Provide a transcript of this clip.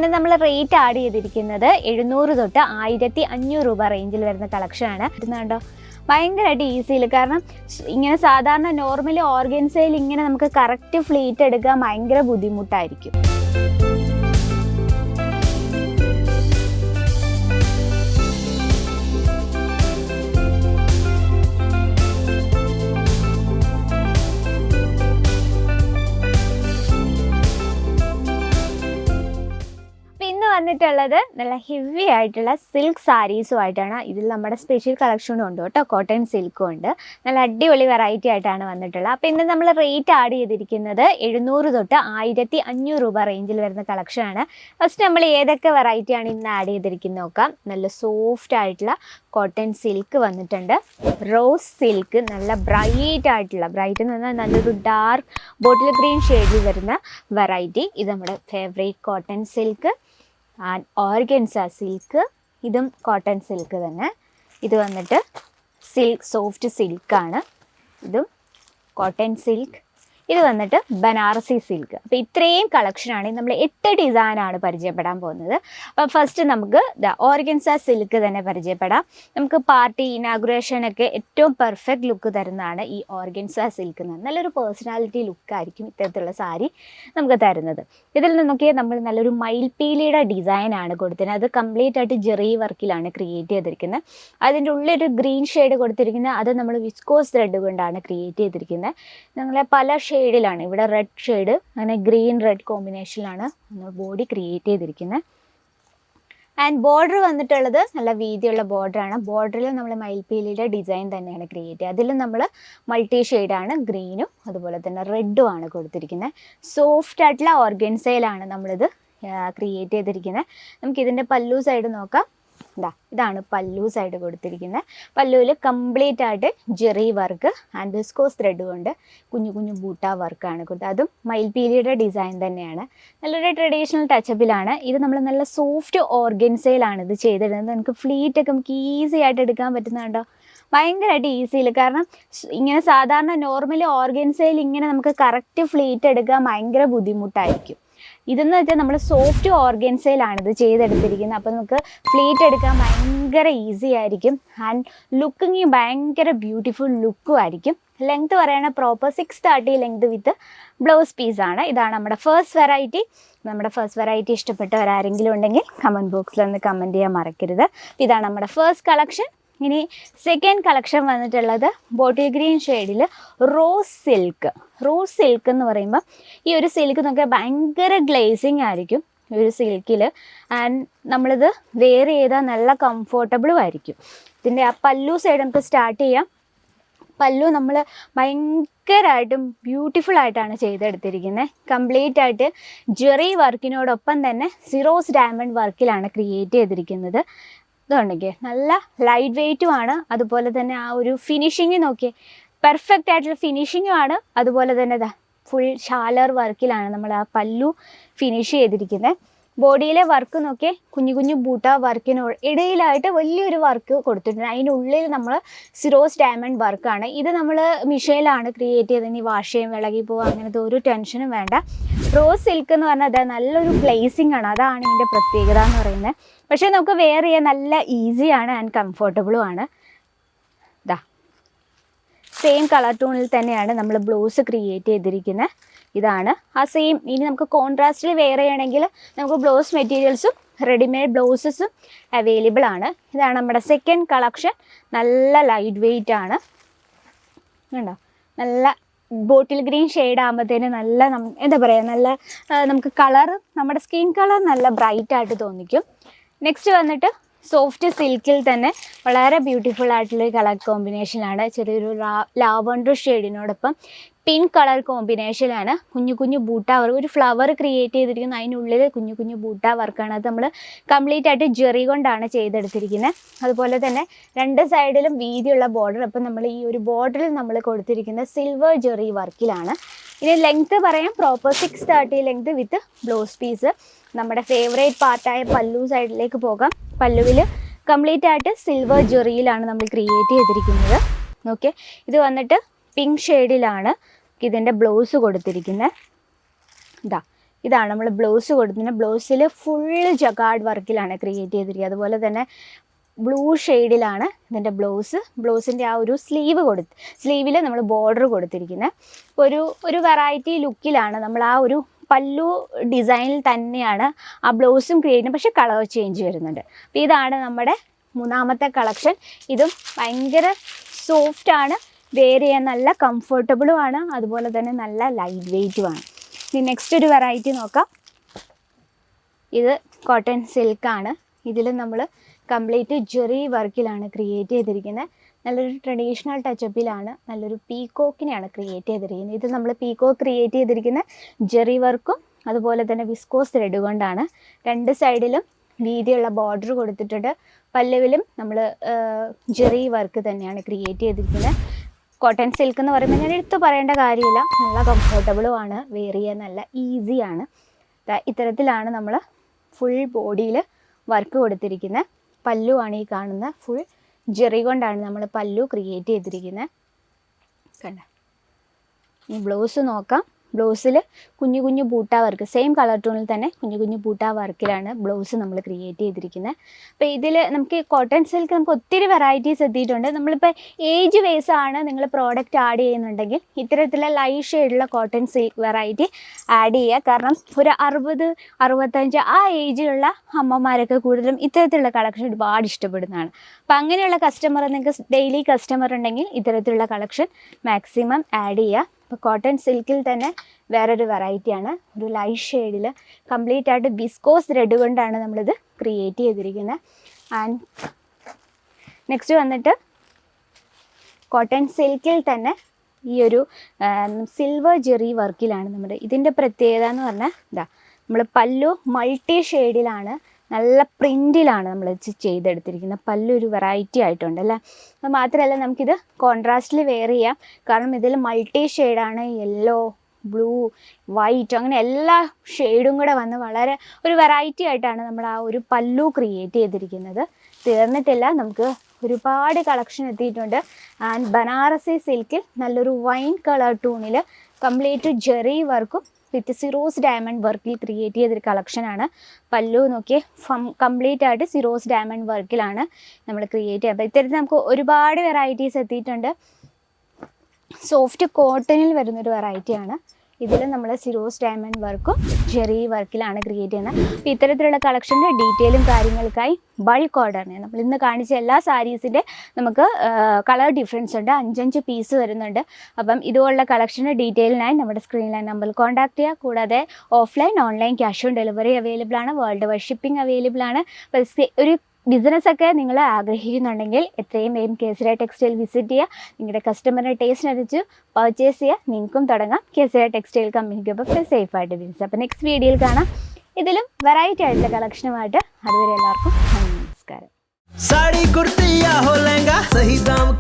പിന്നെ നമ്മൾ rate add ചെയ്തിരിക്കുന്നത് 700 തൊട്ട് 1500 രൂപ റേഞ്ചിൽ വരുന്ന കളക്ഷനാണ്. ഇതുണ്ടോ, ഭയങ്കരമായിട്ട് ഈസിയിൽ. കാരണം ഇങ്ങനെ സാധാരണ നോർമലി ഓർഗൻസയിൽ ഇങ്ങനെ നമുക്ക് കറക്റ്റ് ഫ്ലീറ്റ് എടുക്കാൻ ഭയങ്കര ബുദ്ധിമുട്ടായിരിക്കും. വന്നിട്ടുള്ളത് നല്ല ഹെവി ആയിട്ടുള്ള സിൽക്ക് സാരീസുമായിട്ടാണ്. ഇതിൽ നമ്മുടെ സ്പെഷ്യൽ കളക്ഷനും ഉണ്ട് കേട്ടോ, കോട്ടൺ സിൽക്കും ഉണ്ട്. നല്ല അടിപൊളി വെറൈറ്റി ആയിട്ടാണ് വന്നിട്ടുള്ളത്. അപ്പോൾ ഇന്ന് നമ്മൾ റേറ്റ് ആഡ് ചെയ്തിരിക്കുന്നത് 700 തൊട്ട് 1500 രൂപ റേഞ്ചിൽ വരുന്ന കളക്ഷനാണ്. ഫസ്റ്റ് നമ്മൾ ഏതൊക്കെ വെറൈറ്റിയാണ് ഇന്ന് ആഡ് ചെയ്തിരിക്കുന്നത് നോക്കാം. നല്ല സോഫ്റ്റ് ആയിട്ടുള്ള കോട്ടൺ സിൽക്ക് വന്നിട്ടുണ്ട്. റോസ് സിൽക്ക് നല്ല ബ്രൈറ്റ് ആയിട്ടുള്ള, ബ്രൈറ്റ് എന്ന് പറഞ്ഞാൽ നല്ലൊരു ഡാർക്ക് ബോട്ടിൽ ഗ്രീൻ ഷെയ്ഡിൽ വരുന്ന വെറൈറ്റി. ഇത് നമ്മുടെ favourite cotton silk and organza silk. ഇതും കോട്ടൺ സിൽക്ക് തന്നെ. ഇത് വന്നിട്ട് സിൽക്ക്, സോഫ്റ്റ് സിൽക്കാണ്. ഇതും കോട്ടൺ സിൽക്ക്. ഇത് വന്നിട്ട് ബനാറസി സിൽക്ക്. അപ്പോൾ ഇത്രയും കളക്ഷനാണ്. നമ്മൾ 8 ഡിസൈനാണ് പരിചയപ്പെടാൻ പോകുന്നത്. അപ്പോൾ ഫസ്റ്റ് നമുക്ക് ഓർഗൻസ സിൽക്ക് തന്നെ പരിചയപ്പെടാം. നമുക്ക് പാർട്ടി ഇനാഗുറേഷനൊക്കെ ഏറ്റവും പെർഫെക്റ്റ് ലുക്ക് തരുന്നതാണ് ഈ ഓർഗൻസ സിൽക്ക്. നല്ലൊരു പേഴ്സണാലിറ്റി ലുക്കായിരിക്കും ഇത്തരത്തിലുള്ള സാരി നമുക്ക് തരുന്നത്. ഇതിൽ നിന്നൊക്കെ നമ്മൾ നല്ലൊരു മയിൽപീലിയുടെ ഡിസൈനാണ് കൊടുത്തിരുന്നത്. അത് കംപ്ലീറ്റ് ആയിട്ട് ജെറി വർക്കിലാണ് ക്രിയേറ്റ് ചെയ്തിരിക്കുന്നത്. അതിൻ്റെ ഉള്ളൊരു ഗ്രീൻ ഷെയ്ഡ് കൊടുത്തിരിക്കുന്നത് അത് നമ്മൾ വിസ്കോസ് ത്രെഡ് കൊണ്ടാണ് ക്രിയേറ്റ് ചെയ്തിരിക്കുന്നത്. നമ്മളെ പല ഷെയ്ഡിലാണ്. ഇവിടെ റെഡ് ഷെയ്ഡ്, അങ്ങനെ ഗ്രീൻ റെഡ് കോമ്പിനേഷനിലാണ് നമ്മൾ ബോഡി ക്രിയേറ്റ് ചെയ്തിരിക്കുന്നത്. ആൻഡ് ബോർഡർ വന്നിട്ടുള്ളത് നല്ല വീതിയുള്ള ബോർഡറാണ്. ബോർഡറിൽ നമ്മൾ മയിൽപീലിയുടെ ഡിസൈൻ തന്നെയാണ് ക്രിയേറ്റ് ചെയ്യുക. അതിലും നമ്മൾ മൾട്ടി ഷെയ്ഡാണ്, ഗ്രീനും അതുപോലെ തന്നെ റെഡും ആണ് കൊടുത്തിരിക്കുന്നത്. സോഫ്റ്റ് ആയിട്ടുള്ള ഓർഗൻസയിലാണ് നമ്മളിത് ക്രിയേറ്റ് ചെയ്തിരിക്കുന്നത്. നമുക്കിതിൻ്റെ പല്ലു സൈഡ് നോക്കാം. ഇതാണ് പല്ലു സൈഡ് കൊടുത്തിരിക്കുന്നത്. പല്ലുവിൽ കംപ്ലീറ്റ് ആയിട്ട് jari work and viscose thread കൊണ്ട് കുഞ്ഞു കുഞ്ഞു ബൂട്ട വർക്കാണ് കൊടുത്തത്. അതും മയിൽപീലിയുടെ ഡിസൈൻ തന്നെയാണ്. നല്ലൊരു ട്രഡീഷണൽ ടച്ചപ്പിലാണ്. ഇത് നമ്മൾ നല്ല സോഫ്റ്റ് ഓർഗൻസയിലാണ് ഇത് ചെയ്തിടുന്നത്. നമുക്ക് ഫ്ലീറ്റൊക്കെ നമുക്ക് ഈസി ആയിട്ട് എടുക്കാൻ പറ്റുന്നുണ്ടോ, ഭയങ്കരമായിട്ട് ഈസിയിൽ. കാരണം ഇങ്ങനെ സാധാരണ നോർമലി ഓർഗൻസയിൽ ഇങ്ങനെ നമുക്ക് കറക്റ്റ് ഫ്ലീറ്റ് എടുക്കാൻ ഭയങ്കര ബുദ്ധിമുട്ടായിരിക്കും. ഇതെന്ന് വെച്ചാൽ നമ്മൾ സോഫ്റ്റ് ഓർഗൻസയിലാണ് ഇത് ചെയ്തെടുത്തിരിക്കുന്നത്. അപ്പോൾ നമുക്ക് ഫ്ലീറ്റ് എടുക്കാൻ ഭയങ്കര ഈസി ആയിരിക്കും. ആൻഡ് ലുക്കിങ് ഭയങ്കര ബ്യൂട്ടിഫുൾ ലുക്കും ആയിരിക്കും. ലെങ്ത് പറയുകയാണെങ്കിൽ പ്രോപ്പർ 630 ലെങ്ത് വിത്ത് ബ്ലൗസ് പീസാണ്. ഇതാണ് നമ്മുടെ ഫസ്റ്റ് വെറൈറ്റി. നമ്മുടെ ഫസ്റ്റ് വെറൈറ്റി ഇഷ്ടപ്പെട്ടവരാരെങ്കിലും ഉണ്ടെങ്കിൽ കമൻറ്റ് ബോക്സിൽ ഒന്ന് കമൻറ്റ് ചെയ്യാൻ മറക്കരുത്. ഇതാണ് നമ്മുടെ ഫസ്റ്റ് കളക്ഷൻ. ഇനി സെക്കൻഡ് കളക്ഷൻ വന്നിട്ടുള്ളത് ബോട്ടിൽ ഗ്രീൻ ഷെയ്ഡിൽ റോസ് സിൽക്ക്. റോസ് സിൽക്ക് എന്ന് പറയുമ്പോൾ ഈ ഒരു സിൽക്ക് നോക്കിയാൽ ഭയങ്കര ഗ്ലേസിങ് ആയിരിക്കും ഈ ഒരു സിൽക്കിൽ. ആൻഡ് നമ്മളിത് വെയർ ചെയ്താൽ നല്ല കംഫോർട്ടബിളും ആയിരിക്കും. ഇതിൻ്റെ ആ പല്ലു സൈഡ് നമുക്ക് സ്റ്റാർട്ട് ചെയ്യാം. പല്ലു നമ്മൾ ഭയങ്കരമായിട്ടും ബ്യൂട്ടിഫുൾ ആയിട്ടാണ് ചെയ്തെടുത്തിരിക്കുന്നത്. കംപ്ലീറ്റ് ആയിട്ട് ജെറി വർക്കിനോടൊപ്പം തന്നെ സിറോസ് ഡയമണ്ട് വർക്കിലാണ് ക്രിയേറ്റ് ചെയ്തിരിക്കുന്നത്. ഇതുണ്ടെങ്കിൽ നല്ല ലൈറ്റ് വെയ്റ്റുമാണ്. അതുപോലെ തന്നെ ആ ഒരു ഫിനിഷിങ് നോക്കിയേ, പെർഫെക്റ്റ് ആയിട്ടുള്ള ഫിനിഷിങ്ങും ആണ്. അതുപോലെ തന്നെ ഫുൾ ഷാലർ വർക്കിലാണ് നമ്മൾ ആ പല്ലു ഫിനിഷ് ചെയ്തിരിക്കുന്നത്. ബോഡിയിലെ വർക്ക് നോക്കിയേ, കുഞ്ഞു കുഞ്ഞു ബൂട്ട ഇടയിലായിട്ട് വലിയൊരു വർക്ക് കൊടുത്തിട്ടുണ്ട്. അതിനുള്ളിൽ നമ്മൾ സിറോസ് ഡയമണ്ട് വർക്കാണ്. ഇത് നമ്മൾ മിഷയിലാണ് ക്രിയേറ്റ് ചെയ്തത്. ഇനി വാഷ് ചെയ്യും, വിളകി പോകുക, അങ്ങനത്തെ ഒരു ടെൻഷനും വേണ്ട. റോസ് സിൽക്ക് എന്ന് പറഞ്ഞാൽ അത് നല്ലൊരു ഗ്ലേസിങ് ആണ്. അതാണ് ഇതിൻ്റെ പ്രത്യേകത എന്ന് പറയുന്നത്. പക്ഷേ നമുക്ക് വെയർ ചെയ്യാൻ നല്ല ഈസിയാണ് ആൻഡ് കംഫർട്ടബിളും ആണ്. സെയിം കളർ ടോണിൽ തന്നെയാണ് നമ്മൾ ബ്ലൗസ് ക്രിയേറ്റ് ചെയ്തിരിക്കുന്നത്. ഇതാണ് ആ സെയിം. ഇനി നമുക്ക് കോൺട്രാസ്റ്റിൽ വെയർ ചെയ്യണമെങ്കിൽ നമുക്ക് ബ്ലൗസ് മെറ്റീരിയൽസും റെഡിമെയ്ഡ് ബ്ലൗസസും അവൈലബിൾ ആണ്. ഇതാണ് നമ്മുടെ സെക്കൻഡ് കളക്ഷൻ. നല്ല ലൈറ്റ് വെയ്റ്റ് ആണ്. കണ്ടോ, നല്ല ബോട്ടിൽ ഗ്രീൻ ഷെയ്ഡ് ആകുമ്പോഴത്തേന് നല്ല എന്താ പറയുക, നല്ല നമുക്ക് കളർ, നമ്മുടെ സ്കിൻ കളർ നല്ല ബ്രൈറ്റ് ആയിട്ട് തോന്നിക്കും. നെക്സ്റ്റ് വന്നിട്ട് സോഫ്റ്റ് സിൽക്കിൽ തന്നെ വളരെ ബ്യൂട്ടിഫുൾ ആയിട്ടുള്ളൊരു കളർ കോമ്പിനേഷനാണ്. ചെറിയൊരു ലാവണ്ടർ ഷെയ്ഡിനോടൊപ്പം പിങ്ക് കളർ കോമ്പിനേഷനാണ്. കുഞ്ഞു കുഞ്ഞു ബൂട്ട വർക്ക്, ഒരു ഫ്ലവർ ക്രിയേറ്റ് ചെയ്തിരിക്കുന്നു. അതിനുള്ളിൽ കുഞ്ഞു കുഞ്ഞു ബൂട്ട വർക്കാണ്. അത് നമ്മൾ കംപ്ലീറ്റ് ആയിട്ട് ജെറി കൊണ്ടാണ് ചെയ്തെടുത്തിരിക്കുന്നത്. അതുപോലെ തന്നെ രണ്ട് സൈഡിലും വീതിയുള്ള ബോർഡർ. അപ്പം നമ്മൾ ഈ ഒരു ബോർഡറിൽ നമ്മൾ കൊടുത്തിരിക്കുന്ന സിൽവർ ജെറി വർക്കിലാണ്. ഇനി ലെങ്ത്ത് പറയാം, proper 630 length with blouse piece. നമ്മുടെ ഫേവറേറ്റ് പാർട്ടായ പല്ലു സൈഡിലേക്ക് പോകാം. പല്ലുവിൽ കംപ്ലീറ്റ് ആയിട്ട് സിൽവർ ജെറിയിലാണ് നമ്മൾ ക്രിയേറ്റ് ചെയ്തിരിക്കുന്നത്. ഓക്കെ, ഇത് വന്നിട്ട് പിങ്ക് ഷെയ്ഡിലാണ് ഇതിൻ്റെ ബ്ലൗസ് കൊടുത്തിരിക്കുന്നത്. ഇതാണ് നമ്മൾ ബ്ലൗസ് കൊടുത്തിട്ടുണ്ട്. ബ്ലൗസിൽ ഫുള്ള് ജഗാർഡ് വർക്കിലാണ് ക്രിയേറ്റ് ചെയ്തിരിക്കുന്നത്. അതുപോലെ തന്നെ ബ്ലൂ ഷെയ്ഡിലാണ് ഇതിൻ്റെ ബ്ലൗസിൻ്റെ ആ ഒരു സ്ലീവിൽ നമ്മൾ ബോർഡർ കൊടുത്തിരിക്കുന്നത്. അപ്പോൾ ഒരു വെറൈറ്റി ലുക്കിലാണ് നമ്മൾ ആ ഒരു പല്ലു ഡിസൈനിൽ തന്നെയാണ് ആ ബ്ലൗസും ക്രിയേറ്റ് ചെയ്യുന്നത്, പക്ഷേ കളർ ചേഞ്ച് വരുന്നുണ്ട്. അപ്പോൾ ഇതാണ് നമ്മുടെ മൂന്നാമത്തെ കളക്ഷൻ. ഇതും ഭയങ്കര സോഫ്റ്റാണ്, വെയർ ചെയ്യാൻ നല്ല കംഫർട്ടബിളുമാണ്, അതുപോലെ തന്നെ നല്ല ലൈറ്റ് വെയ്റ്റുമാണ്. ഇനി നെക്സ്റ്റ് ഒരു വെറൈറ്റി നോക്കാം. ഇത് കോട്ടൺ സിൽക്കാണ്. ഇതിൽ നമ്മൾ കംപ്ലീറ്റ് ജെറി വർക്കിലാണ് ക്രിയേറ്റ് ചെയ്തിരിക്കുന്നത്. നല്ലൊരു ട്രഡീഷണൽ ടച്ചപ്പിലാണ്, നല്ലൊരു പീക്കോക്കിനെയാണ് ക്രിയേറ്റ് ചെയ്തിരിക്കുന്നത്. ഇത് നമ്മൾ പീക്കോക്ക് ക്രിയേറ്റ് ചെയ്തിരിക്കുന്ന ജെറി വർക്കും അതുപോലെ തന്നെ വിസ്കോസ് ത്രെഡ് കൊണ്ടാണ്. രണ്ട് സൈഡിലും വീതിയുള്ള ബോർഡർ കൊടുത്തിട്ടുണ്ട്. പല്ലുവിലും നമ്മൾ ജെറി വർക്ക് തന്നെയാണ് ക്രിയേറ്റ് ചെയ്തിരിക്കുന്നത്. കോട്ടൺ സിൽക്ക് എന്ന് പറയുമ്പോൾ ഞാൻ എടുത്ത് പറയേണ്ട കാര്യമില്ല, നല്ല കംഫർട്ടബിളുമാണ്, വെയർ ചെയ്യാൻ നല്ല ഈസിയാണ്. ഇത്തരത്തിലാണ് നമ്മൾ ഫുൾ ബോഡിയിൽ വർക്ക് കൊടുത്തിരിക്കുന്നത്. പല്ലുവാണ് ഈ കാണുന്ന, ഫുൾ ജെറി കൊണ്ടാണ് നമ്മൾ പല്ലു ക്രിയേറ്റ് ചെയ്തിരിക്കുന്നത്. കണ്ട, ഈ ബ്ലൗസ് നോക്കാം. ബ്ലൗസിൽ കുഞ്ഞു കുഞ്ഞു ബൂട്ട വർക്ക്, സെയിം കളർ ടോണിൽ തന്നെ കുഞ്ഞു കുഞ്ഞു ബൂട്ട വർക്കിലാണ് ബ്ലൗസ് നമ്മൾ ക്രിയേറ്റ് ചെയ്തിരിക്കുന്നത്. അപ്പോൾ ഇതിൽ നമുക്ക് കോട്ടൺ സിൽക്ക് നമുക്ക് ഒത്തിരി വെറൈറ്റീസ് എത്തിയിട്ടുണ്ട്. നമ്മളിപ്പോൾ ഏജ് വൈസ് ആണ് നിങ്ങൾ പ്രോഡക്റ്റ് ആഡ് ചെയ്യുന്നുണ്ടെങ്കിൽ ഇത്തരത്തിലുള്ള ലൈറ്റ് ഷെയ്ഡുള്ള കോട്ടൺ സിൽക്ക് വെറൈറ്റി ആഡ് ചെയ്യുക. കാരണം ഒരു 60-65 ആ ഏജിലുള്ള അമ്മമാരൊക്കെ കൂടുതലും ഇത്തരത്തിലുള്ള കളക്ഷൻ ഒരുപാട് ഇഷ്ടപ്പെടുന്നതാണ്. അപ്പോൾ അങ്ങനെയുള്ള കസ്റ്റമർ, നിങ്ങൾക്ക് ഡെയിലി കസ്റ്റമർ ഉണ്ടെങ്കിൽ ഇത്തരത്തിലുള്ള കളക്ഷൻ മാക്സിമം ആഡ് ചെയ്യുക. അപ്പോൾ കോട്ടൺ സിൽക്കിൽ തന്നെ വേറൊരു വെറൈറ്റിയാണ്, ഒരു ലൈറ്റ് ഷെയ്ഡിൽ കംപ്ലീറ്റ് ആയിട്ട് വിസ്കോസ് ത്രെഡ് കൊണ്ടാണ് നമ്മളിത് ക്രിയേറ്റ് ചെയ്തിരിക്കുന്നത്. ആൻഡ് നെക്സ്റ്റ് വന്നിട്ട് കോട്ടൺ സിൽക്കിൽ തന്നെ ഈ ഒരു സിൽവർ ജെറി വർക്കിലാണ് നമ്മുടെ ഇതിൻ്റെ പ്രത്യേകത എന്ന് പറഞ്ഞാൽ നമ്മൾ പല്ലു മൾട്ടി ഷെയ്ഡിലാണ്, നല്ല പ്രിൻറ്റിലാണ് നമ്മൾ ചെയ്തെടുത്തിരിക്കുന്നത്. പല്ലു ഒരു വെറൈറ്റി ആയിട്ടുണ്ട് അല്ലേ. അത് മാത്രമല്ല നമുക്കിത് കോൺട്രാസ്റ്റിൽ വെയർ ചെയ്യാം, കാരണം ഇതിൽ മൾട്ടി ഷെയ്ഡാണ്, യെല്ലോ, ബ്ലൂ, വൈറ്റ്, അങ്ങനെ എല്ലാ ഷെയ്ഡും കൂടെ വന്ന് വളരെ ഒരു വെറൈറ്റി ആയിട്ടാണ് നമ്മൾ ആ ഒരു പല്ലു ക്രിയേറ്റ് ചെയ്തിരിക്കുന്നത്. തീർന്നിട്ടില്ല, നമുക്ക് ഒരുപാട് കളക്ഷൻ എത്തിയിട്ടുണ്ട്. ആൻഡ് ബനാറസി സിൽക്കിൽ നല്ലൊരു വൈൻ കളർ ടൂണിൽ കംപ്ലീറ്റ് ജെറി വർക്കും വിത്ത് സിറോസ് ഡയമണ്ട് വർക്കിൽ ക്രിയേറ്റ് ചെയ്തൊരു കളക്ഷനാണ്. പല്ലു നോക്കിയേ, കംപ്ലീറ്റ് ആയിട്ട് സിറോസ് ഡയമണ്ട് വർക്കിലാണ് നമ്മൾ ക്രിയേറ്റ് ചെയ്യുക. അപ്പോൾ ഇത്തരത്തിൽ നമുക്ക് ഒരുപാട് വെറൈറ്റീസ് എത്തിയിട്ടുണ്ട്. സോഫ്റ്റ് കോട്ടണിൽ വരുന്നൊരു വെറൈറ്റിയാണ്. ഇതിൽ നമ്മൾ സിറോസ് ഡയമണ്ട് വർക്കും ജെറി വർക്കിലാണ് ക്രിയേറ്റ് ചെയ്യുന്നത്. അപ്പോൾ ഇത്തരത്തിലുള്ള കളക്ഷൻ്റെ ഡീറ്റെയിലും കാര്യങ്ങൾക്കായി ബൾക്ക് ഓർഡറിന് നമ്മൾ ഇന്ന് കാണിച്ച എല്ലാ സാരീസിൻ്റെ നമുക്ക് കളർ ഡിഫറൻസ് ഉണ്ട്, 5 പീസ് വരുന്നുണ്ട്. അപ്പം ഇതുപോലുള്ള കളക്ഷൻ്റെ ഡീറ്റെയിലിനായി നമ്മുടെ സ്ക്രീനിലെ നമ്പറിൽ കോൺടാക്ട് ചെയ്യുക. കൂടാതെ offline online cash on delivery available ആണ്, വേൾഡ് വൈഡ് ഷിപ്പിംഗ് അവൈലബിൾ ആണ്. അപ്പോൾ ഒരു ബിസിനസ്സൊക്കെ നിങ്ങൾ ആഗ്രഹിക്കുന്നുണ്ടെങ്കിൽ എത്രയും വേഗം കേസരിയ ടെക്സ്റ്റൈൽ വിസിറ്റ് ചെയ്യുക. നിങ്ങളുടെ കസ്റ്റമറിൻ്റെ ടേസ്റ്റിനനുസരിച്ച് പർച്ചേസ് ചെയ്യുക, നിങ്ങൾക്കും തുടങ്ങാം കേസരിയ ടെക്സ്റ്റൈൽ കമ്പനിക്കൊപ്പം സേഫായിട്ട് ബിസിനസ്. അപ്പോൾ നെക്സ്റ്റ് വീഡിയോയിൽ കാണാം ഇതിലും വെറൈറ്റി ആയിട്ടുള്ള കളക്ഷനുമായിട്ട്. അതുവരെ എല്ലാവർക്കും നമസ്കാരം. साड़ी कुर्ती या हो लहंगा, सही दाम